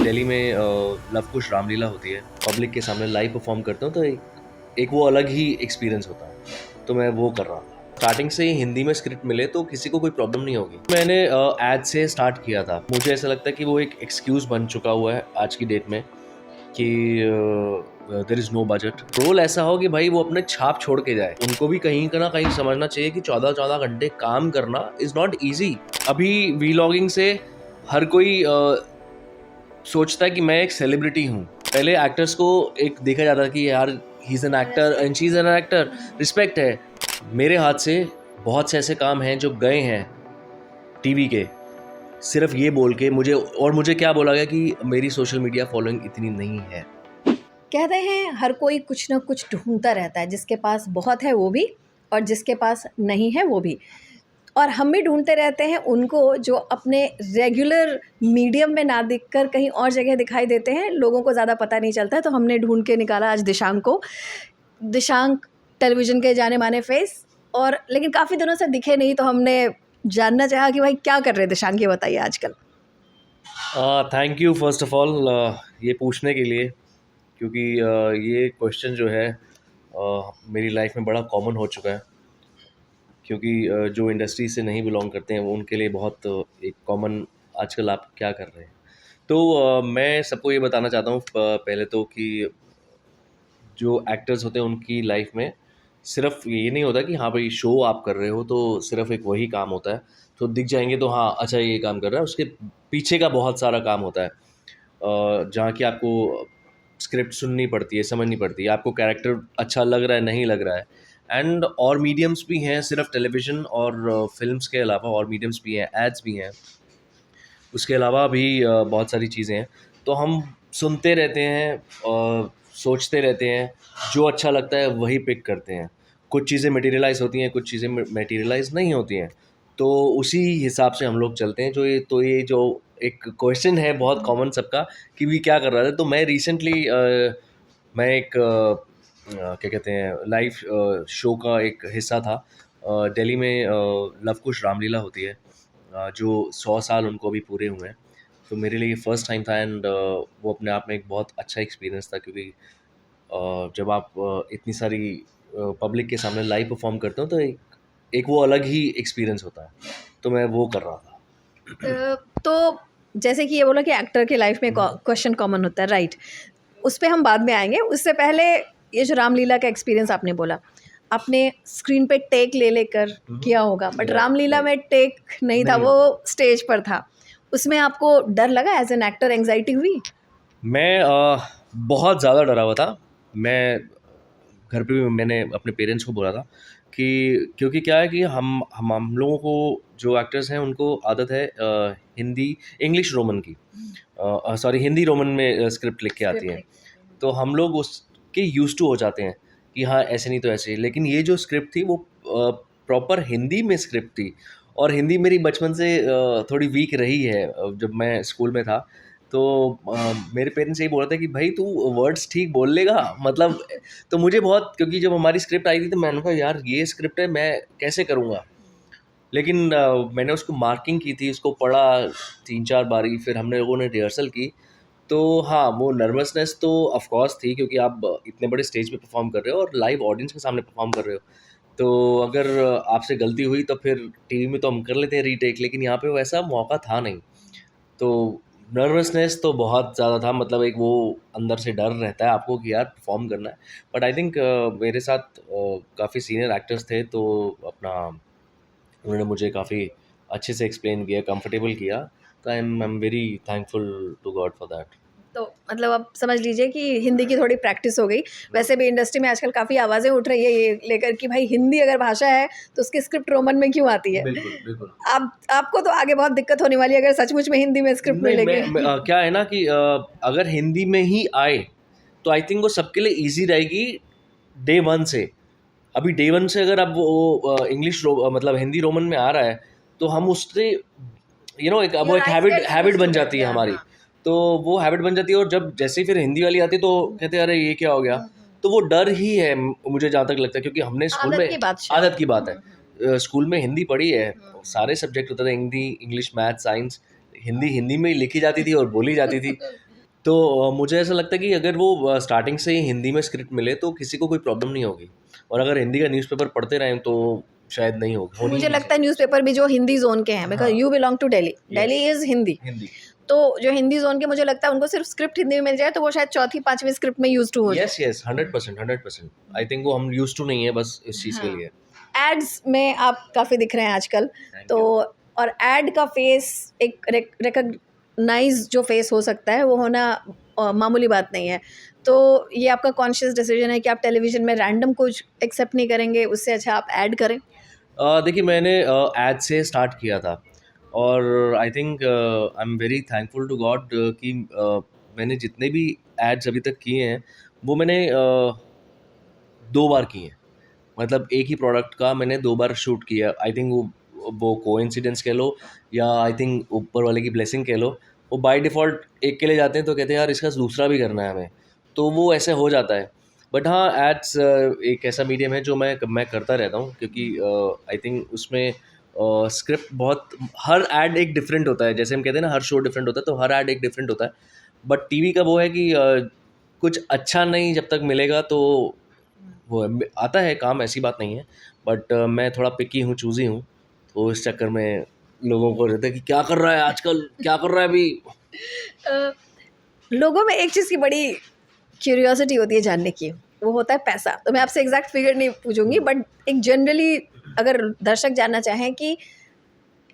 दिल्ली में लव कुश रामलीला होती है, पब्लिक के सामने लाइव परफॉर्म करता हूँ, तो एक वो अलग ही एक्सपीरियंस होता है। तो मैं वो कर रहा था। स्टार्टिंग से ही हिंदी में स्क्रिप्ट मिले तो किसी को कोई प्रॉब्लम नहीं होगी। मैंने एड से स्टार्ट किया था। मुझे ऐसा लगता है कि वो एक एक्सक्यूज़ बन चुका हुआ है आज की डेट में कि there is no budget. Role ऐसा हो कि भाई वो अपने छाप छोड़ के जाए। उनको भी कहीं ना कहीं समझना चाहिए कि 14-14 घंटे काम करना इज़ नॉट ईजी। अभी वीलॉगिंग से हर कोई सोचता है कि मैं एक सेलिब्रिटी हूँ। पहले एक्टर्स को एक देखा जाता है कि यार he is an actor and she is an actor, respect है। मेरे हाथ से बहुत से ऐसे काम हैं जो गए हैं टीवी के, सिर्फ ये बोल के मुझे क्या बोला गया कि मेरी सोशल मीडिया फॉलोइंग इतनी नहीं है। कहते हैं हर कोई कुछ ना कुछ ढूंढता रहता है, जिसके पास बहुत है वो भी और जिसके पास नहीं है वो भी। और हम भी ढूंढते रहते हैं उनको जो अपने रेगुलर मीडियम में ना दिखकर कहीं और जगह दिखाई देते हैं, लोगों को ज़्यादा पता नहीं चलता है। तो हमने ढूंढ के निकाला आज दिशांक को। दिशांक टेलीविज़न के जाने माने फेस, और लेकिन काफ़ी दिनों से दिखे नहीं, तो हमने जानना चाहा कि भाई क्या कर रहे हैं दिशांक, ये बताइए आजकल। Thank you first of all ये पूछने के लिए, क्योंकि ये क्वेश्चन जो है मेरी लाइफ में बड़ा कॉमन हो चुका है। क्योंकि जो इंडस्ट्री से नहीं बिलोंग करते हैं वो उनके लिए बहुत एक कॉमन, आजकल आप क्या कर रहे हैं। तो मैं सबको ये बताना चाहता हूँ पहले तो कि जो एक्टर्स होते हैं उनकी लाइफ में सिर्फ ये नहीं होता कि हाँ भाई शो आप कर रहे हो तो सिर्फ एक वही काम होता है, तो दिख जाएंगे तो हाँ अच्छा ये काम कर रहा है। उसके पीछे का बहुत सारा काम होता है, जहाँ की आपको स्क्रिप्ट सुननी पड़ती है, समझनी पड़ती है, आपको कैरेक्टर अच्छा लग रहा है नहीं लग रहा है। एंड और मीडियम्स भी हैं, सिर्फ टेलीविज़न और फिल्म्स के अलावा और मीडियम्स भी हैं, एड्स भी हैं, उसके अलावा भी बहुत सारी चीज़ें हैं। तो हम सुनते रहते हैं और सोचते रहते हैं, जो अच्छा लगता है वही पिक करते हैं। कुछ चीज़ें मटेरियलाइज़ होती हैं, कुछ चीज़ें मटेरियलाइज़ नहीं होती हैं, तो उसी हिसाब से हम लोग चलते हैं। ये जो एक क्वेश्चन है बहुत कॉमन सबका कि भी क्या कर रहा था, तो मैं रिसेंटली मैं एक क्या कहते हैं लाइव शो का एक हिस्सा था। दिल्ली में लव कुश रामलीला होती है, जो 100 साल उनको अभी पूरे हुए हैं। तो मेरे लिए फर्स्ट टाइम था एंड वो अपने आप में एक बहुत अच्छा एक्सपीरियंस था, क्योंकि जब आप इतनी सारी पब्लिक के सामने लाइव परफॉर्म करते हो तो एक वो अलग ही एक्सपीरियंस होता है। तो मैं वो कर रहा था। तो जैसे कि ये बोला कि एक्टर के लाइफ में क्वेश्चन कॉमन होता है, राइट? उस पे हम बाद में आएंगे। उससे पहले ये जो रामलीला का एक्सपीरियंस आपने बोला, आपने स्क्रीन पे टेक ले लेकर किया होगा, बट रामलीला में टेक नहीं था, वो स्टेज पर था। उसमें आपको डर लगा एज एन एक्टर, एंग्जाइटी हुई? मैं बहुत ज़्यादा डरा हुआ था। मैं घर पे भी मैंने अपने पेरेंट्स को बोला था कि क्योंकि क्या है कि हम लोगों को जो एक्टर्स हैं उनको आदत है हिंदी इंग्लिश रोमन की, सॉरी हिंदी रोमन में स्क्रिप्ट लिख के आती है। तो हम लोग उसके यूज्ड टू हो जाते हैं कि हाँ ऐसे नहीं तो ऐसे। लेकिन ये जो स्क्रिप्ट थी वो प्रॉपर हिंदी में स्क्रिप्ट थी, और हिंदी मेरी बचपन से थोड़ी वीक रही है। जब मैं स्कूल में था तो मेरे पेरेंट्स यही बोल रहे थे कि भाई तू वर्ड्स ठीक बोल लेगा, मतलब। तो मुझे बहुत, क्योंकि जब हमारी स्क्रिप्ट आई थी तो मैंने कहा यार ये स्क्रिप्ट है, मैं कैसे करूँगा। लेकिन मैंने उसको मार्किंग की थी, उसको पढ़ा 3-4 बारी, फिर हमने लोगों ने रिहर्सल की। तो हाँ, वो नर्वसनेस तो ऑफ कोर्स थी, क्योंकि आप इतने बड़े स्टेज पे परफॉर्म कर रहे हो और लाइव ऑडियंस के सामने परफॉर्म कर रहे हो। तो अगर आपसे गलती हुई तो फिर टीवी में तो हम कर लेते हैं रीटेक, लेकिन यहाँ पे वैसा मौका था नहीं। तो नर्वसनेस तो बहुत ज़्यादा था, मतलब एक वो अंदर से डर रहता है आपको कि यार परफॉर्म करना है। बट आई थिंक मेरे साथ काफ़ी सीनियर एक्टर्स थे, तो अपना उन्होंने मुझे काफ़ी अच्छे से एक्सप्लेन किया, कंफर्टेबल किया। तो I am very thankful to God for that. तो मतलब अब समझ लीजिए कि हिंदी की थोड़ी प्रैक्टिस हो गई। वैसे भी इंडस्ट्री में आजकल काफ़ी आवाज़ें उठ रही है ये लेकर कि भाई हिंदी अगर भाषा है तो उसकी स्क्रिप्ट रोमन में क्यों आती है। बिल्कुल बिल्कुल। आपको तो आगे बहुत दिक्कत होने वाली है अगर सचमुच में हिंदी में स्क्रिप्ट नहीं, मिलेगी। क्या है ना कि अगर हिंदी में ही आए तो आई थिंक वो सबके लिए इजी रहेगी डे वन से। अभी डे वन से अगर अब वो इंग्लिश मतलब हिंदी रोमन में आ रहा है तो हम उससे एक अब वो एक हैबिट बन जाती है हमारी। तो वो हैबिट बन जाती है, और जब जैसे ही फिर हिंदी वाली आती है तो कहते हैं अरे ये क्या हो गया। तो वो डर ही है मुझे जहाँ तक लगता है, क्योंकि हमने स्कूल में आदत की बात है, स्कूल में हिंदी पढ़ी है, सारे सब्जेक्ट होते थे, Hindi English math science, Hindi Hindi में ही लिखी जाती थी और बोली जाती थी। तो मुझे ऐसा लगता है कि अगर वो स्टार्टिंग से ही हिंदी में स्क्रिप्ट मिले तो किसी को कोई प्रॉब्लम नहीं होगी, और अगर हिंदी का न्यूज़पेपर पढ़ते रहें तो शायद नहीं होगी, होनी ही मुझे नहीं लगता है चाहिए। न्यूज़पेपर भी जो हिंदी जोन के हैं, बिकॉज हाँ, you belong to Delhi, Delhi yes, is Hindi, Hindi. तो जो हिंदी जोन के मुझे लगता है उनको सिर्फ स्क्रिप्ट हिंदी में मिल जाए तो वो शायद चौथी पांचवी स्क्रिप्ट में यूज टू हो जाए। Yes, yes, 100%, 100%। आई थिंक वो हम यूज़्ड टू नहीं है बस इस चीज़ के हाँ, लिए। एड्स में आप काफ़ी दिख रहे हैं आजकल, थैंक तो यू। और एड का फेस एक रिकॉग्नाइज जो फेस हो सकता है वो होना मामूली बात नहीं है। तो ये आपका कॉन्शियस डिसीजन है कि आप टेलीविज़न में रैंडम कुछ एक्सेप्ट नहीं करेंगे, उससे अच्छा आप ऐड करें? देखिए मैंने एड से स्टार्ट किया था, और I think I am very thankful to God कि मैंने जितने भी एड्स अभी तक किए हैं वो मैंने 2 बार किए हैं। मतलब एक ही प्रोडक्ट का मैंने 2 बार शूट किया। आई थिंक वो कोइंसिडेंस कह लो या आई थिंक ऊपर वाले की ब्लेसिंग कह लो, वो बाय डिफ़ॉल्ट एक के लिए जाते हैं तो कहते हैं यार इसका दूसरा भी करना है हमें, तो वो ऐसे हो जाता है। बट हाँ, एड्स एक ऐसा मीडियम है जो मैं करता रहता हूँ, क्योंकि आई थिंक उसमें स्क्रिप्ट बहुत, हर ऐड एक डिफरेंट होता है, जैसे हम कहते हैं ना हर शो डिफरेंट होता है, तो हर ऐड एक डिफरेंट होता है। बट टीवी का वो है कि कुछ अच्छा नहीं जब तक मिलेगा तो वो है, आता है काम, ऐसी बात नहीं है। बट मैं थोड़ा पिकी हूँ, चूज़ी हूँ, तो इस चक्कर में लोगों को रहता है कि क्या कर रहा है आजकल, क्या कर रहा है अभी। अ, लोगों में एक चीज़ की बड़ी क्यूरियोसिटी होती है जानने की, वो होता है पैसा। तो मैं आपसे एग्जैक्ट फिगर नहीं पूछूंगी, बट एक जनरली अगर दर्शक जानना चाहें कि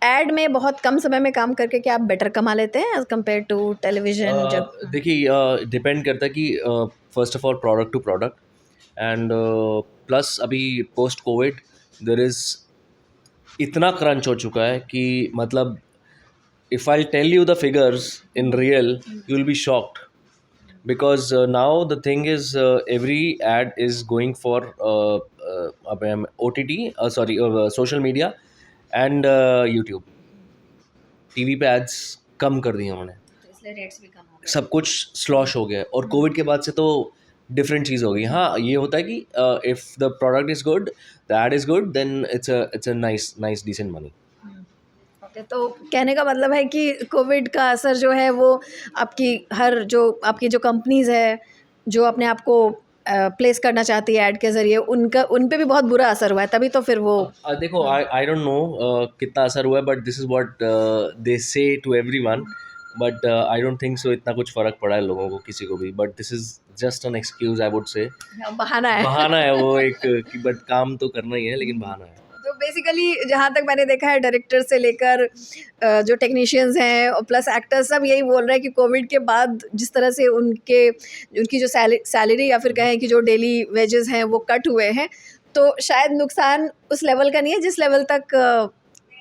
एड में बहुत कम समय में काम करके क्या आप बेटर कमा लेते हैं एज कम्पेयर टू टेलीविजन जब? देखिए डिपेंड करता है कि first of all product to product, and plus अभी पोस्ट कोविड देर इज़ इतना क्रंच हो चुका है कि मतलब if I'll tell you the figures in real, you'll be shocked, because now the thing is every ad is going for OTT, sorry, social media and YouTube। TV पे ads कम कर दिए उन्होंने, तो इसलिए रेट्स भी कम हो गए। सब कुछ स्लॉश हो गया है, और कोविड के बाद से तो डिफरेंट चीज़ हो गई। हाँ, ये होता है कि if the product is good, the ad is good, then it's a nice nice decent money. Okay, तो कहने का मतलब है कि कोविड का असर जो है वो आपकी जो कंपनीज है जो अपने आप को प्लेस करना चाहती है ऐड के ज़रिए, उनका उन पे भी बहुत बुरा असर हुआ है, तभी तो फिर वो। देखो, आई आई डोंट नो कितना असर हुआ है, but this is what they say to everyone. But I don't think so इतना कुछ फ़र्क पड़ा है लोगों को, किसी को भी। But this is just an excuse, I would say. बहाना है। बहाना है वो एक कि बट काम तो करना ही है, लेकिन बहाना है। तो बेसिकली जहाँ तक मैंने देखा है, डायरेक्टर से लेकर जो टेक्नीशियंस हैं और प्लस एक्टर्स, सब यही बोल रहे हैं कि कोविड के बाद जिस तरह से उनकी जो सैलरी या फिर कहें कि जो डेली वेजेस हैं वो कट हुए हैं, तो शायद नुकसान उस लेवल का नहीं है जिस लेवल तक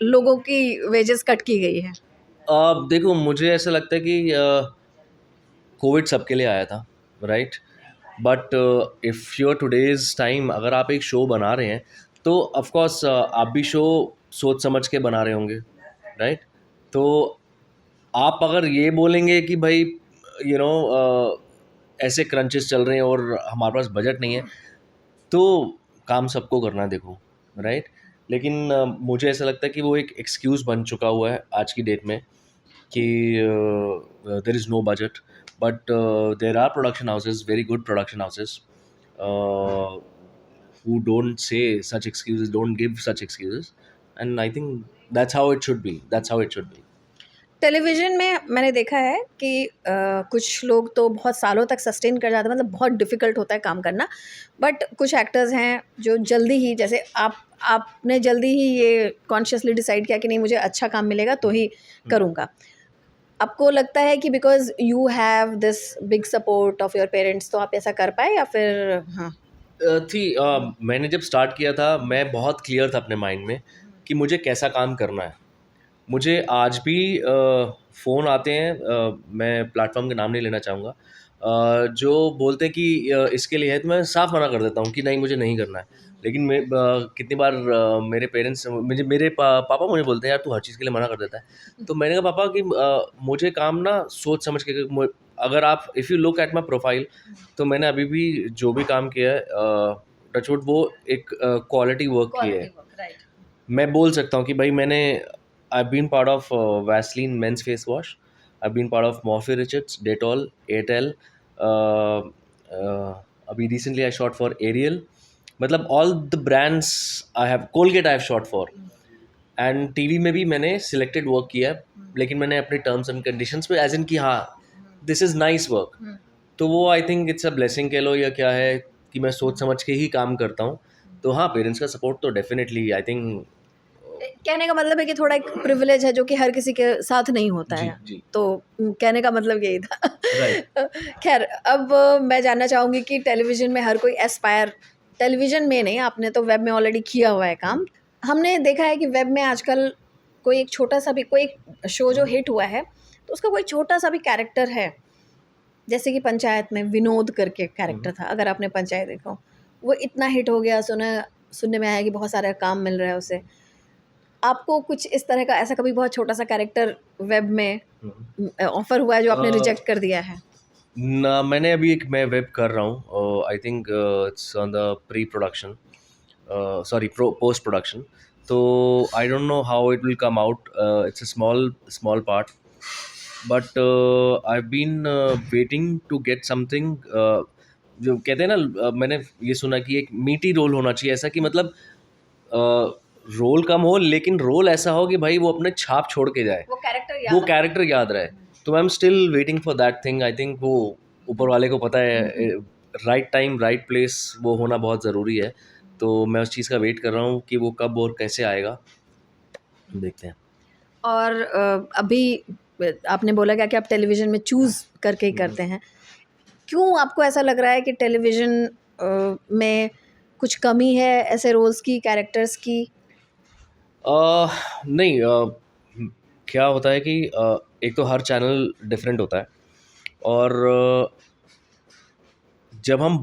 लोगों की वेजेस कट की गई है। देखो, मुझे ऐसा लगता है कि कोविड सबके लिए आया था, right? But if your today's time, अगर आप एक शो बना रहे हैं तो ऑफ कोर्स आप भी शो सोच समझ के बना रहे होंगे, राइट? तो आप अगर ये बोलेंगे कि भाई ऐसे क्रंचेस चल रहे हैं और हमारे पास बजट नहीं है, तो काम सबको करना है, देखो, राइट? लेकिन मुझे ऐसा लगता है कि वो एक एक्सक्यूज़ बन चुका हुआ है आज की डेट में कि there is no budget. But there are production houses, very good production houses, who don't say such excuses, don't give such excuses, and I think that's how it should be. That's how it should be. Television में मैंने देखा है कि कुछ लोग तो बहुत सालों तक सस्टेन कर जाते हैं, मतलब बहुत डिफ़िकल्ट होता है काम करना। बट कुछ एक्टर्स हैं जो जल्दी ही, जैसे आपने जल्दी ही ये कॉन्शियसली डिसाइड किया कि नहीं, मुझे अच्छा काम मिलेगा तो ही करूँगा। आपको लगता है कि because you have this big support of your parents तो आप ऐसा कर पाए, या फिर? हाँ। मैंने जब स्टार्ट किया था मैं बहुत क्लियर था अपने माइंड में कि मुझे कैसा काम करना है। मुझे आज भी फ़ोन आते हैं, मैं प्लेटफॉर्म का नाम नहीं लेना चाहूँगा, जो बोलते हैं कि इसके लिए है, तो मैं साफ मना कर देता हूँ कि नहीं, मुझे नहीं करना है। लेकिन कितनी बार मेरे पेरेंट्स मेरे पापा मुझे बोलते हैं यार तू हर चीज़ के लिए मना कर देता है। तो मैंने कहा पापा कि मुझे काम ना सोच समझ के, अगर आप if you look at my profile, तो मैंने अभी भी जो भी काम किया है टचवुड, वो एक क्वालिटी वर्क किया है। मैं बोल सकता हूँ कि भाई मैंने I been part of Vaseline men's face wash, I've been part of Morphe Richards, Dettol, Airtel. अभी recently I shot for Ariel. मतलब all the brands I have, Colgate I have shot for. And TV में भी मैंने selected work किया है, लेकिन मैंने अपने टर्म्स एंड कंडीशंस पे एज इन कि हाँ दिस इज़ नाइस वर्क। तो वो आई थिंक इट्स अ ब्लेसिंग कह लो या क्या है कि मैं सोच समझ के ही काम करता हूँ। तो हाँ, पेरेंट्स का सपोर्ट तो डेफिनेटली आई थिंक। कहने का मतलब है कि थोड़ा एक प्रिविलेज है जो कि हर किसी के साथ नहीं होता जी है। जी तो कहने का मतलब यही था। राइट। खैर, अब मैं जानना चाहूँगी कि टेलीविज़न में हर कोई एस्पायर, टेलीविज़न में नहीं, आपने तो वेब में ऑलरेडी किया हुआ है काम। हमने देखा है कि वेब में आजकल कोई एक छोटा-सा भी कोई शो जो हिट हुआ है, तो उसका कोई छोटा-सा भी कैरेक्टर है, जैसे कि पंचायत में विनोद करके कैरेक्टर था, अगर आपने पंचायत देखा हो, वो इतना हिट हो गया, सुनने में आया कि बहुत सारा काम मिल रहा है उसे। आपको कुछ इस तरह का ऐसा कभी बहुत छोटा-सा कैरेक्टर वेब में ऑफ़र हुआ है जो आपने रिजेक्ट कर दिया है? ना, मैंने अभी एक मैं वेब कर रहा हूँ, I think it's on the pre production, sorry post production. तो I don't know how it will come out, it's a small part, but I been waiting to get something. जो कहते हैं ना, मैंने ये सुना कि एक मीटी रोल होना चाहिए, ऐसा कि मतलब रोल कम हो लेकिन रोल ऐसा हो कि भाई वो अपने छाप छोड़ के जाए, वो कैरेक्टर याद रहे। तो I am still waiting for that thing. I think वो ऊपर वाले को पता है, राइट टाइम राइट प्लेस वो होना बहुत ज़रूरी है। तो मैं उस चीज़ का वेट कर रहा हूँ कि वो कब और कैसे आएगा, देखते हैं। और अभी आपने बोला क्या कि आप टेलीविज़न में चूज़ करके ही करते हैं। क्यों आपको ऐसा लग रहा है कि टेलीविज़न में कुछ कमी है ऐसे रोल्स की, कैरेक्टर्स की? नहीं, क्या होता है कि एक तो हर चैनल डिफरेंट होता है, और जब हम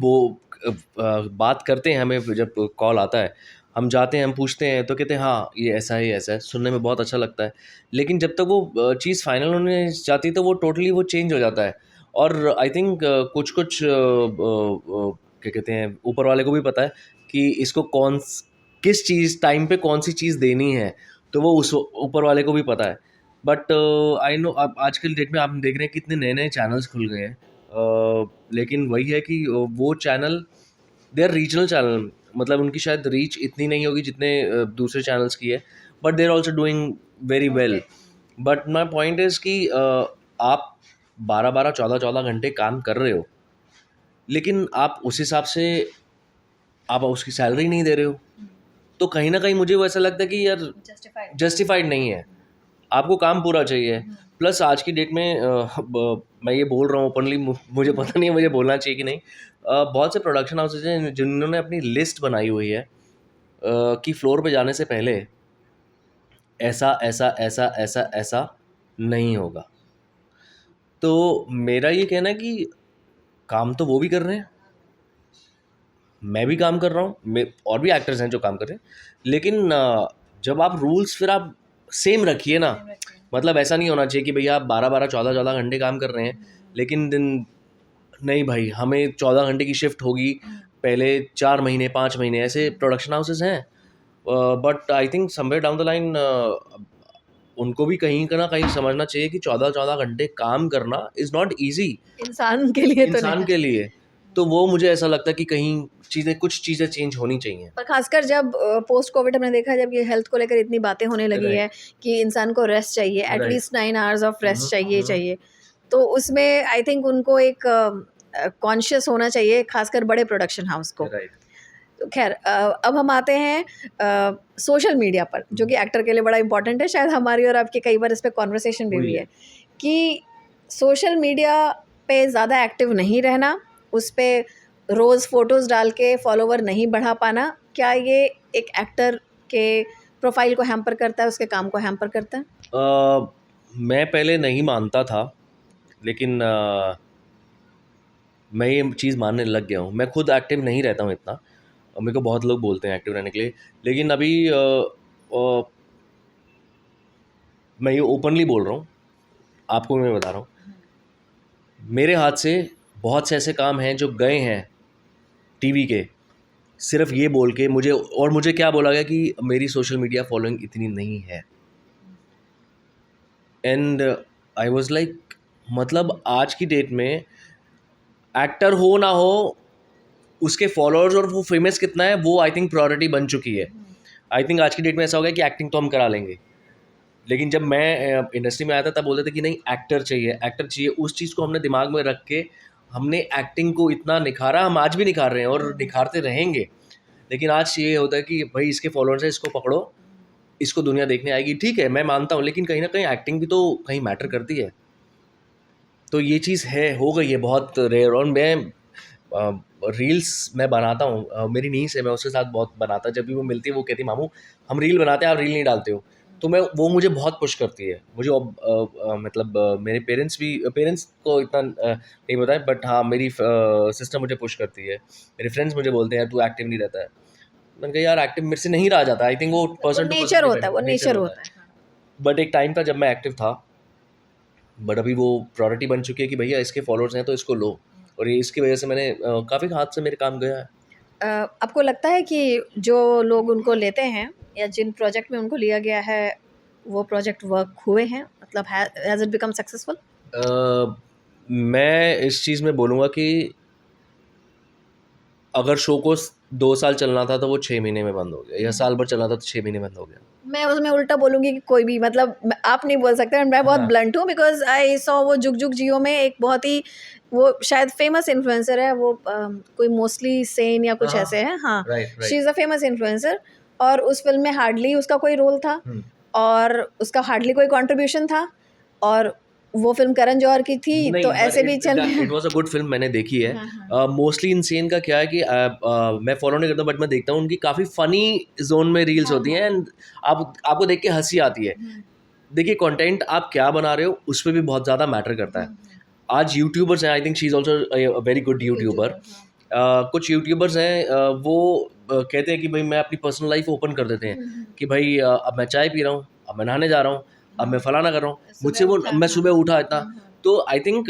बात करते हैं, हमें जब कॉल आता है, हम जाते हैं, हम पूछते हैं, तो कहते हैं हाँ ये ऐसा है, सुनने में बहुत अच्छा लगता है। लेकिन जब तक वो चीज़ फाइनल होने जाती है तो वो टोटली वो चेंज हो जाता है। और आई थिंक कुछ कुछ क्या कहते हैं, ऊपर वाले को भी पता है कि इसको किस चीज़ टाइम पे कौन सी चीज़ देनी है, तो वो उस ऊपर वाले को भी पता है। बट आई नो अब आजकल डेट में आप देख रहे हैं कितने नए नए चैनल्स खुल गए हैं, लेकिन वही है कि वो channel they are regional channel, मतलब उनकी शायद रीच इतनी नहीं होगी जितने दूसरे चैनल्स की है, but they are also doing very well. But my point is कि आप 12-12 14-14 घंटे काम कर रहे हो, लेकिन आप उस हिसाब से आप उसकी सैलरी नहीं दे रहे हो, तो कहीं ना कहीं मुझे वो ऐसा लगता है कि यार जस्टिफाइड नहीं है। आपको काम पूरा चाहिए। प्लस आज की डेट में मैं ये बोल रहा हूँ ओपनली, मुझे पता नहीं है मुझे बोलना चाहिए कि नहीं, बहुत से प्रोडक्शन हाउसेज हैं जिन्होंने अपनी लिस्ट बनाई हुई है कि फ्लोर पे जाने से पहले ऐसा ऐसा ऐसा ऐसा ऐसा नहीं होगा। तो मेरा ये कहना है कि काम तो वो भी कर रहे हैं, मैं भी काम कर रहा हूँ, और भी एक्टर्स हैं जो काम कर रहे हैं, लेकिन जब आप रूल्स फिर आप सेम रखिए ना। मतलब ऐसा नहीं होना चाहिए कि भैया आप 12-12 14-14 घंटे काम कर रहे हैं, लेकिन दिन नहीं भाई हमें 14 घंटे की शिफ्ट होगी, पहले 4 महीने 5 महीने, ऐसे प्रोडक्शन हाउसेस हैं। But I think somewhere down the line उनको भी कहीं ना कहीं समझना चाहिए कि 14-14 घंटे काम करना इज़ नॉट ईजी इंसान के लिए तो इंसान नहीं। के लिए। तो वो मुझे ऐसा लगता है कि कहीं कुछ चीज़ें चेंज होनी चाहिए। पर खासकर जब पोस्ट कोविड हमने देखा, जब ये हेल्थ को लेकर इतनी बातें होने लगी है राइट कि इंसान को रेस्ट चाहिए, right. At least 9 hours of rest चाहिए, तो उसमें आई थिंक उनको एक कॉन्शियस होना चाहिए, खासकर बड़े प्रोडक्शन हाउस को। राइट। तो खैर, अब हम आते हैं सोशल मीडिया पर, जो कि एक्टर के लिए बड़ा इंपॉर्टेंट है। शायद हमारी और आपकी कई बार इस पर कॉन्वर्सेशन भी हुई है कि सोशल मीडिया पे ज़्यादा एक्टिव नहीं रहना, उस पर रोज़ फ़ोटोज़ डाल के फॉलोवर नहीं बढ़ा पाना, क्या ये एक एक्टर के प्रोफाइल को हैम्पर करता है, उसके काम को हैम्पर करता है? मैं पहले नहीं मानता था, लेकिन मैं ये चीज़ मानने लग गया हूँ। मैं खुद एक्टिव नहीं रहता हूँ इतना, और मेरे को बहुत लोग बोलते हैं एक्टिव रहने के लिए, लेकिन अभी मैं ये ओपनली बोल रहा हूँ, आपको मैं बता रहा हूँ, मेरे हाथ से बहुत से ऐसे काम हैं जो गए हैं टीवी के, सिर्फ ये बोल के मुझे क्या बोला गया कि मेरी सोशल मीडिया फॉलोइंग इतनी नहीं है। एंड आई वॉज लाइक मतलब आज की डेट में एक्टर हो ना हो, उसके फॉलोअर्स और वो फेमस कितना है वो आई थिंक प्रायोरिटी बन चुकी है। आई थिंक आज की डेट में ऐसा हो गया कि एक्टिंग तो हम करा लेंगे, लेकिन जब मैं इंडस्ट्री में आया था तब बोलते थे कि नहीं एक्टर चाहिए, एक्टर चाहिए। उस चीज़ को हमने दिमाग में रख के हमने एक्टिंग को इतना निखारा, हम आज भी निखार रहे हैं और निखारते रहेंगे। लेकिन आज ये होता है कि भाई इसके फॉलोअर्स है, इसको पकड़ो, इसको दुनिया देखने आएगी। ठीक है, मैं मानता हूँ, लेकिन कहीं ना कहीं एक्टिंग भी तो कहीं मैटर करती है। तो ये चीज़ है, हो गई है बहुत रेयर। और मैं रील्स मैं बनाता हूँ, मेरी नीस है, मैं उसके साथ बहुत बनाता। जब भी वो मिलती है वो कहती है मामू हम रील बनाते हैं, आप रील नहीं डालते हो। तो मैं वो मुझे बहुत पुश करती है। मुझे मतलब मेरे पेरेंट्स को इतना नहीं पता है, बट हाँ मेरी सिस्टर मुझे पुश करती है। मेरे फ्रेंड्स मुझे बोलते हैं यार तू एक्टिव नहीं रहता है। मैंने कहा यार एक्टिव मेरे से नहीं रहा जाता। आई थिंक वो पर्सन टू नेचर पर्सन होता है, वो नेचर होता है। बट एक टाइम था जब मैं एक्टिव था, बट अभी वो प्रायोरिटी बन चुकी है कि भैया इसके फॉलोअर्स हैं तो इसको लो। और ये इसकी वजह से मैंने काफ़ी हाथ से मेरे काम गया है। आपको लगता है कि जो लोग उनको लेते हैं या जिन प्रोजेक्ट में उनको लिया गया है वो प्रोजेक्ट वर्क हुए हैं, मतलब हैज़ इट बिकम सक्सेसफुल? मैं इस चीज़ में बोलूँगा कि अगर शो को 2 साल चलना था तो वो 6 महीने में बंद हो गया, या साल भर चलना था तो 6 महीने बंद हो गया। मैं उसमें उल्टा बोलूँगी कि कोई भी, मतलब आप नहीं बोल सकते, मैं बहुत हाँ। ब्लंट हूँ बिकॉज आई सॉ वो जुग जुग जियो में एक बहुत ही, वो शायद फेमस इन्फ्लुएंसर है वो, कोई मोस्टली सेन या कुछ हाँ, ऐसे है, हाँ right she is a famous influencer. और उस फिल्म में हार्डली उसका कोई रोल था और उसका हार्डली कोई कंट्रीब्यूशन था, और वो फिल्म करण जौहर की थी, तो ऐसे भी चल it was a good film, मैंने देखी है। मोस्टली इनसेन का क्या है कि मैं फॉलो नहीं करता, बट मैं देखता हूँ उनकी काफ़ी फनी जोन में रील्स होती हैं, एंड आपको देख के हंसी आती है। देखिए कंटेंट आप क्या बना रहे हो उस पर भी बहुत ज़्यादा मैटर करता है। आज यूट्यूबर्स हैं, I think she is also a very good YouTuber. कुछ यूट्यूबर्स हैं वो कहते हैं कि भाई मैं अपनी पर्सनल लाइफ ओपन कर देते हैं कि भाई अब मैं चाय पी रहा हूँ, अब मैं नहाने जा रहा हूँ, अब मैं फलाना कर रहा हूँ, मुझसे वो मैं सुबह उठा इतना। तो आई थिंक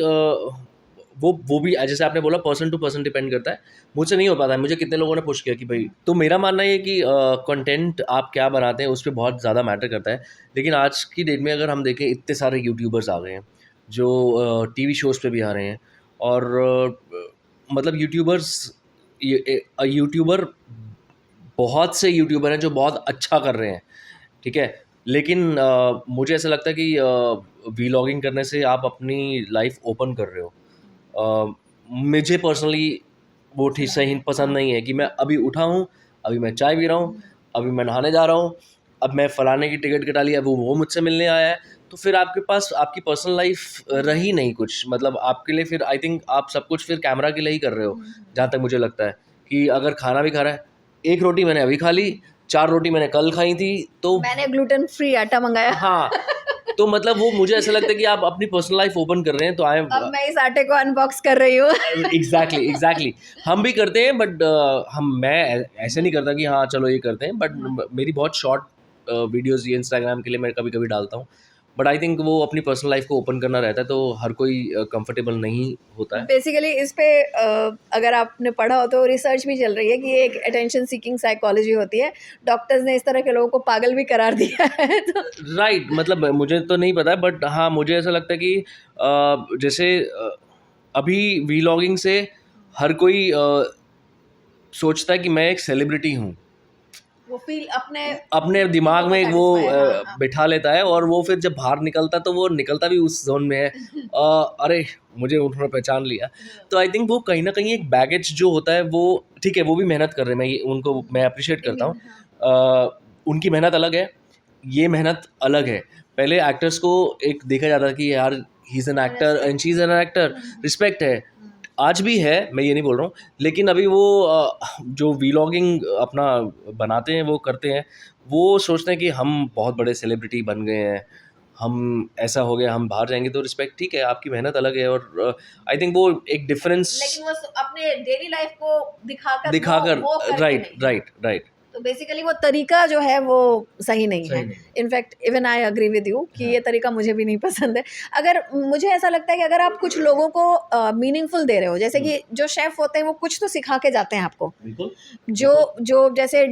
वो भी जैसे आपने बोला पर्सन टू पर्सन डिपेंड करता है। मुझसे नहीं हो पाता है, मुझे कितने लोगों ने पुश किया कि भाई, तो मेरा मानना ये है कि कंटेंट आप क्या बनाते हैं उस पर बहुत ज़्यादा मैटर करता है। लेकिन आज की डेट में अगर हम देखें, इतने सारे यूट्यूबर्स आ गए हैं जो टीवी शोज़ पे भी आ रहे हैं। और मतलब यूट्यूबर बहुत से यूट्यूबर हैं जो बहुत अच्छा कर रहे हैं, ठीक है। लेकिन मुझे ऐसा लगता है कि वीलॉगिंग करने से आप अपनी लाइफ ओपन कर रहे हो। मुझे पर्सनली वो ठीक सही पसंद नहीं है कि मैं अभी उठा हूँ, अभी मैं चाय पी रहा हूँ, अभी मैं नहाने जा रहा हूँ, अब मैं फ़लाने की टिकट कटा ली है, वो मुझसे मिलने आया है। तो फिर आपके पास आपकी पर्सनल लाइफ रही नहीं कुछ, मतलब आपके लिए फिर आई थिंक आप सब कुछ फिर कैमरा के लिए ही कर रहे हो। जहाँ तक मुझे लगता है कि अगर खाना भी खा रहा है, 1 रोटी मैंने अभी खा ली, 4 रोटी मैंने कल खाई थी, तो मैंने ग्लूटेन फ्री आटा मंगाया। हाँ, तो मतलब वो मुझे ऐसा लगता है कि आप अपनी पर्सनल लाइफ ओपन कर रहे हैं। तो आई अब मैं इस आटे को अनबॉक्स कर रही हूँ। एग्जैक्टली हम भी करते हैं, बट मैं ऐसे नहीं करता कि हाँ चलो ये करते हैं। बट मेरी बहुत शॉर्ट वीडियोस ये इंस्टाग्राम के लिए मैं कभी कभी डालता हूँ। बट आई थिंक वो अपनी पर्सनल लाइफ को ओपन करना रहता है, तो हर कोई कंफर्टेबल नहीं होता है। बेसिकली इस पे अगर आपने पढ़ा हो तो रिसर्च भी चल रही है कि एक अटेंशन सीकिंग साइकोलॉजी होती है, डॉक्टर्स ने इस तरह के लोगों को पागल भी करार दिया है। तो राइट, मतलब मुझे तो नहीं पता है, बट हाँ मुझे ऐसा लगता है कि जैसे अभी वीलॉगिंग से हर कोई सोचता है कि मैं एक सेलिब्रिटी हूँ, वो फील अपने दिमाग में वो हाँ। बिठा लेता है। और वो फिर जब बाहर निकलता तो वो निकलता भी उस जोन में है। अरे मुझे उन्होंने पहचान लिया। तो आई थिंक वो कहीं ना कहीं एक बैगेज जो होता है वो, ठीक है वो भी मेहनत कर रहे हैं, उनको मैं अप्रिशिएट करता हूँ। उनकी मेहनत अलग है, ये मेहनत अलग है। पहले एक्टर्स को एक देखा जाता है कि यार he is an actor and she is an actor, respect है, आज भी है, मैं ये नहीं बोल रहा हूँ। लेकिन अभी वो जो वीलॉगिंग अपना बनाते हैं वो करते हैं, वो सोचते हैं कि हम बहुत बड़े सेलिब्रिटी बन गए हैं, हम ऐसा हो गया, हम बाहर जाएंगे तो रिस्पेक्ट, ठीक है आपकी मेहनत अलग है। और आई थिंक वो एक डिफरेंस लेकिन वो अपने डेली लाइफ को दिखाकर दिखाकर, वो करके राइट नहीं। Right right. तो बेसिकली वो तरीका जो है वो सही नहीं सही है। नहीं। In fact even I agree with you कि हाँ। ये तरीका मुझे भी नहीं पसंद है। अगर मुझे ऐसा लगता है कि अगर आप कुछ लोगों को मीनिंगफुल दे रहे हो, जैसे कि जो शेफ होते हैं वो कुछ तो सिखा के जाते हैं आपको, बिल्कुल। जो जो जैसे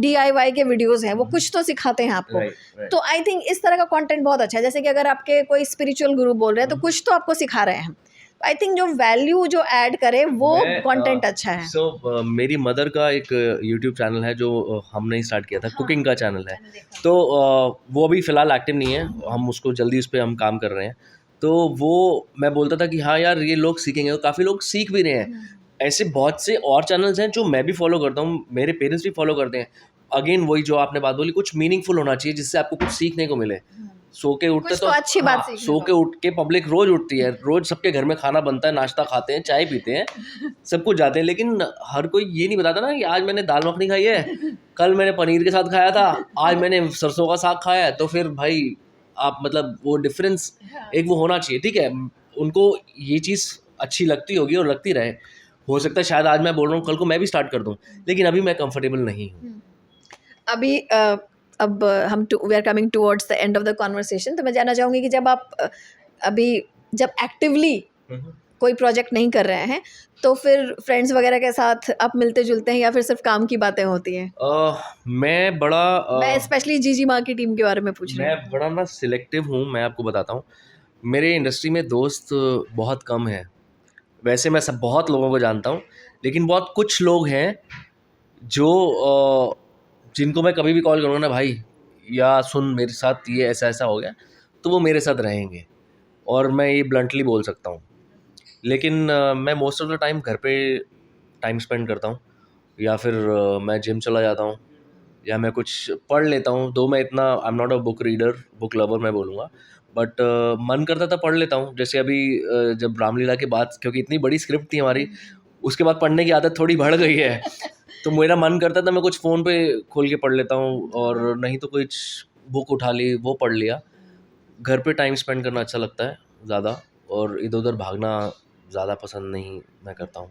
DIY के वीडियोस हैं वो कुछ तो सिखाते हैं आपको। Right, right. तो आई थिंक इस तरह का कंटेंट बहुत अच्छा है। जैसे कि अगर आपके कोई स्पिरिचुअल गुरु बोल रहे हैं तो कुछ तो आपको सिखा रहे हैं। आई थिंक जो वैल्यू जो ऐड करे वो कंटेंट अच्छा है। मेरी मदर का एक यूट्यूब चैनल है जो हमने ही स्टार्ट किया था, हाँ, कुकिंग का चैनल है। मैंने देखा। तो वो अभी फ़िलहाल एक्टिव नहीं है, हम उसको जल्दी उस पे हम काम कर रहे हैं। तो वो मैं बोलता था कि हाँ यार ये लोग सीखेंगे, और काफ़ी लोग सीख भी रहे हैं। ऐसे बहुत से और चैनल्स हैं जो मैं भी फॉलो करता हूँ, मेरे पेरेंट्स भी फॉलो करते हैं। अगेन वही जो आपने बात बोली, कुछ मीनिंगफुल होना चाहिए जिससे आपको कुछ सीखने को मिले। सो के उठते कुछ तो अच्छी बात हाँ, सीखने सो को के उठ के पब्लिक रोज उठती है, रोज सबके घर में खाना बनता है, नाश्ता खाते हैं, चाय पीते हैं, सब कुछ जाते हैं, लेकिन हर कोई ये नहीं बताता ना कि आज मैंने दाल मखनी खाई है, कल मैंने पनीर के साथ खाया था, आज मैंने सरसों का साग खाया है। तो फिर भाई आप मतलब वो डिफरेंस एक वो होना चाहिए। ठीक है, उनको ये चीज़ अच्छी लगती होगी और लगती रहे, हो सकता है शायद आज मैं बोल रहा हूँ कल को मैं भी स्टार्ट कर दूँ, लेकिन अभी मैं कंफर्टेबल नहीं हूँ। अभी अब हम we are coming towards the end of the conversation. तो मैं जानना चाहूँगी कि जब आप अभी जब एक्टिवली कोई प्रोजेक्ट नहीं कर रहे हैं तो फिर फ्रेंड्स वगैरह के साथ आप मिलते जुलते हैं या फिर सिर्फ काम की बातें होती हैं? मैं बड़ा मैं स्पेशली जीजी माँ की टीम के बारे में पूछ रही मैं हूँ। बड़ा ना सिलेक्टिव हूँ, मैं आपको बताता हूँ। मेरे इंडस्ट्री में दोस्त बहुत कम हैं। वैसे मैं सब बहुत लोगों को जानता हूँ, लेकिन बहुत कुछ लोग हैं जो जिनको मैं कभी भी कॉल करूँगा ना भाई, या सुन मेरे साथ ये ऐसा-ऐसा हो गया, तो वो मेरे साथ रहेंगे, और मैं ये ब्लंटली बोल सकता हूँ। लेकिन मैं मोस्ट ऑफ द टाइम घर पे टाइम स्पेंड करता हूँ, या फिर मैं जिम चला जाता हूँ, या मैं कुछ पढ़ लेता हूँ। दो मैं इतना I am not a book reader, book lover मैं बोलूँगा, बट मन करता था पढ़ लेता हूँ। जैसे अभी जब रामलीला के बाद, क्योंकि इतनी बड़ी स्क्रिप्ट थी हमारी, उसके बाद पढ़ने की आदत थोड़ी बढ़ गई है। तो मेरा मन करता था मैं कुछ फ़ोन पे खोल के पढ़ लेता हूँ, और नहीं तो कुछ बुक उठा ली, वो पढ़ लिया। घर पे टाइम स्पेंड करना अच्छा लगता है ज़्यादा, और इधर-उधर भागना ज़्यादा पसंद नहीं मैं करता हूँ।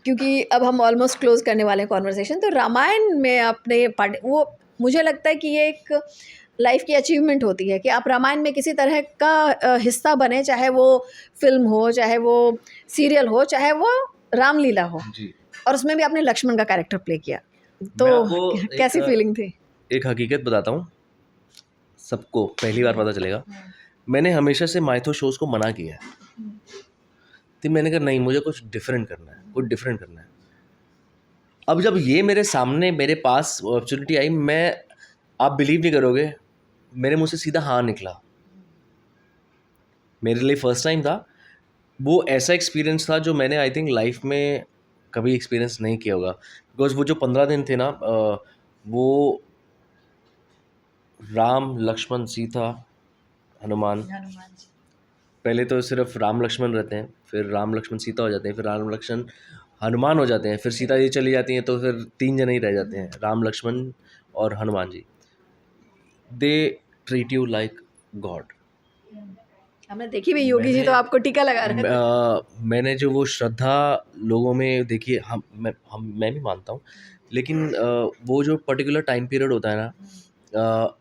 क्योंकि अब हम ऑलमोस्ट क्लोज करने वाले हैं कॉन्वर्सेशन। तो रामायण में आपने पार्ट वो मुझे लगता है कि ये एक लाइफ की अचीवमेंट होती है कि आप रामायण में किसी तरह का हिस्सा बने, चाहे वो फिल्म हो, चाहे वो सीरियल हो, चाहे वो रामलीला हो, जी। और उसमें भी आपने लक्ष्मण का कैरेक्टर प्ले किया। तो मैं आपको कैसी फीलिंग थी? एक हकीकत बताता हूँ, सबको पहली बार पता चलेगा। मैंने हमेशा से माइथो शोज़ को मना किया है। तो मैंने कहा नहीं, मुझे कुछ डिफरेंट करना है, कुछ डिफरेंट करना है। अब जब ये मेरे सामने मेरे पास अपॉर्चुनिटी आई, मैं आप बिलीव नहीं करोगे, मेरे मुँह से सीधा हाँ निकला। मेरे लिए फर्स्ट टाइम था। वो ऐसा एक्सपीरियंस था जो मैंने आई थिंक लाइफ में कभी एक्सपीरियंस नहीं किया होगा। बिकॉज़ वो जो 15 दिन थे ना, वो राम, लक्ष्मण, सीता, हनुमान, पहले तो सिर्फ राम लक्ष्मण रहते हैं, फिर राम लक्ष्मण सीता हो जाते हैं, फिर राम लक्ष्मण हनुमान हो जाते हैं, फिर सीता जी चली जाती हैं, तो फिर 3 जने ही रह जाते हैं, राम लक्ष्मण और Hanuman ji. They treat you like god. हमने देखी भी योगी जी तो आपको टीका लगा रहे थे। मैंने जो वो श्रद्धा लोगों में देखी है, मैं भी मानता हूँ, लेकिन वो जो पर्टिकुलर टाइम पीरियड होता है ना,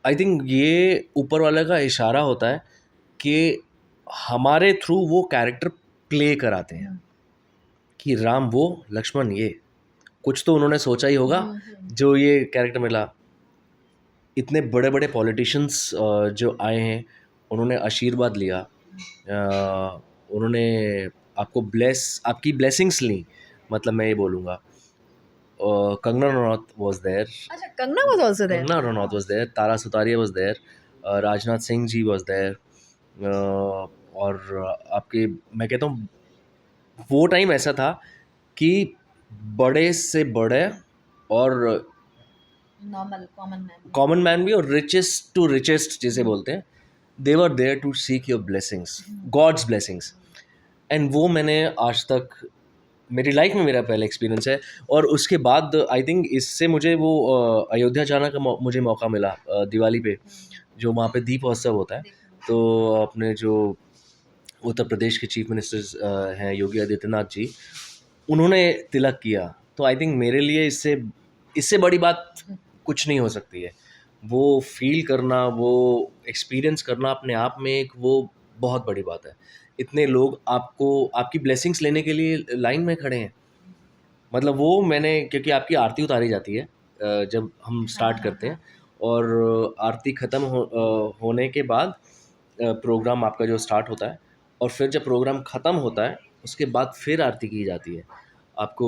आई थिंक ये ऊपर वाले का इशारा होता है कि हमारे थ्रू वो कैरेक्टर प्ले कराते हैं कि राम वो, लक्ष्मण ये, कुछ तो उन्होंने सोचा ही होगा जो ये कैरेक्टर मिला। इतने बड़े बड़े पॉलिटिशियंस जो आए हैं, उन्होंने आशीर्वाद लिया, उन्होंने आपकी ब्लेसिंग्स ली, मतलब मैं ये बोलूँगा। कंगना रनौत वॉज देयर, अच्छा, Kangana was also there. Kangana Ranaut was there, Tara Sutaria was there, Rajnath Singh ji was there, और आपके मैं कहता हूँ वो टाइम ऐसा था कि बड़े से बड़े और नॉर्मल कॉमन मैन भी, और रिचेस्ट टू रिचेस्ट जिसे बोलते हैं, they were there to seek your blessings, god's blessings. And वो मैंने आज तक मेरी लाइफ में मेरा पहला एक्सपीरियंस है। और उसके बाद आई थिंक इससे मुझे वो अयोध्या जाना का मुझे मौका मिला दिवाली पे, जो वहाँ पे दीप उत्सव होता है। तो अपने जो उत्तर प्रदेश के चीफ मिनिस्टर्स हैं योगी आदित्यनाथ जी, उन्होंने तिलक किया। तो आई थिंक मेरे लिए इससे इससे बड़ी बात कुछ नहीं हो सकती है। वो फ़ील करना, वो एक्सपीरियंस करना अपने आप में एक वो बहुत बड़ी बात है। इतने लोग आपको आपकी ब्लेसिंग्स लेने के लिए लाइन में खड़े हैं। मतलब वो मैंने क्योंकि आपकी आरती उतारी जाती है जब हम स्टार्ट करते हैं, और आरती ख़त्म होने के बाद प्रोग्राम आपका जो स्टार्ट होता है, और फिर जब प्रोग्राम ख़त्म होता है उसके बाद फिर आरती की जाती है। आपको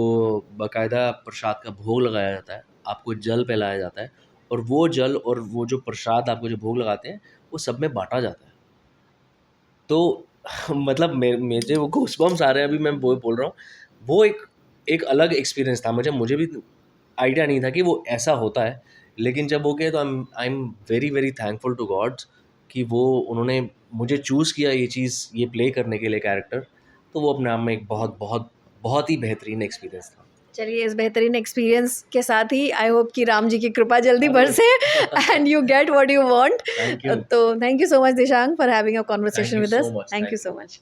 बाकायदा प्रसाद का भोग लगाया जाता है, आपको जल पिलाया जाता है, और वो जल और वो जो प्रसाद आपको जो भोग लगाते हैं वो सब में बाँटा जाता है। तो मतलब मुझे वो गूज़बम्प्स आ रहे हैं अभी मैं वो बोल रहा हूँ। वो एक एक अलग एक्सपीरियंस था। मुझे भी आइडिया नहीं था कि वो ऐसा होता है। लेकिन जब हो गया तो I am very, very thankful to God कि वो उन्होंने मुझे चूज़ किया ये प्ले करने के लिए कैरेक्टर। तो वो अपने आप में एक बहुत, बहुत, बहुत ही बेहतरीन एक्सपीरियंस था। चलिए, इस बेहतरीन एक्सपीरियंस के साथ ही आई होप कि राम जी की कृपा जल्दी बरसे and you get what you want. Thank you. तो thank you so much Dishang for having a thank conversation you with so us. Much. Thank thank you you. So much.